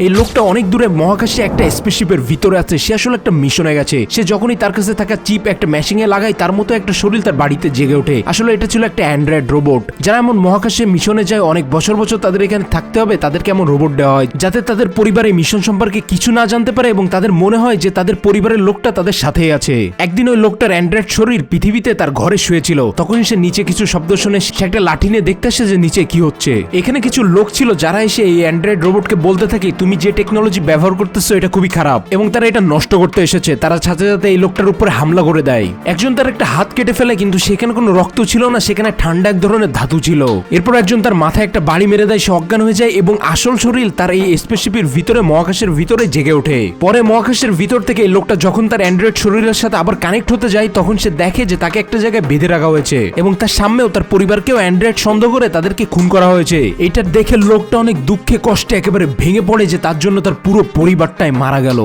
এই লোকটা অনেক দূরে মহাকাশে একটা স্পেসশিপের ভিতরে আছে। সে আসলে একটা মিশনে গেছে। সে যখনই তার কাছে থাকা চিপ একটা মেশিনে লাগায়, তার মতো একটা শরীর তার বাড়িতে জেগে ওঠে। আসলে এটা ছিল একটা অ্যান্ড্রয়েড রোবট। যারা এমন মহাকাশে মিশনে যায়, অনেক বছর বছর তাদের এখানে থাকতে হবে, তাদেরকে এমন রোবট দেওয়া হয় যাতে তাদের পরিবারের মিশন সম্পর্কে কিছু না জানতে পারে এবং তাদের মনে হয় যে তাদের পরিবারের লোকটা তাদের সাথেই আছে। একদিন ওই লোকটার অ্যান্ড্রয়েড শরীর পৃথিবীতে তার ঘরে শুয়েছিল। তখন সে নিচে কিছু শব্দ শুনে সে একটা লাঠি নিয়ে দেখতে আসে যে নিচে কি হচ্ছে। এখানে কিছু লোক ছিল যারা এসে এই অ্যান্ড্রয়েড রোবটকে বলতে থাকে, তুমি যে টেকনোলজি ব্যবহার করতেছো এটা খুবই খারাপ এবং তারা এটা নষ্ট করতে এসেছে। তারা সাথে সাথে এই লোকটার উপরে হামলা করে দেয়। একজন তার একটা হাত কেটে ফেলে, কিন্তু সেখানে কোনো রক্ত ছিল না, সেখানে ঠান্ডা এক ধরনের ধাতু ছিল। এরপর একজন তার মাথায় একটা বাড়ি মেরে দেয়, সে অজ্ঞান হয়ে যায় এবং আসল শরীর তার এই স্পেসশিপের ভিতরে মহাকাশের ভিতরে জেগে ওঠে। পরে মহাকাশের ভিতর থেকে এই লোকটা যখন তার অ্যান্ড্রয়েড শরীরের সাথে আবার কানেক্ট হতে যায়, তখন সে দেখে যে তাকে একটা জায়গায় বেঁধে রাখা হয়েছে এবং তার সামনেও তার পরিবারকেও অ্যান্ড্রয়েড সন্দেহ করে তাদেরকে খুন করা হয়েছে। এটা দেখে লোকটা অনেক দুঃখে কষ্টে একেবারে ভেঙে পড়ে যে তার জন্য তার পুরো পরিবারটাই মারা গেল।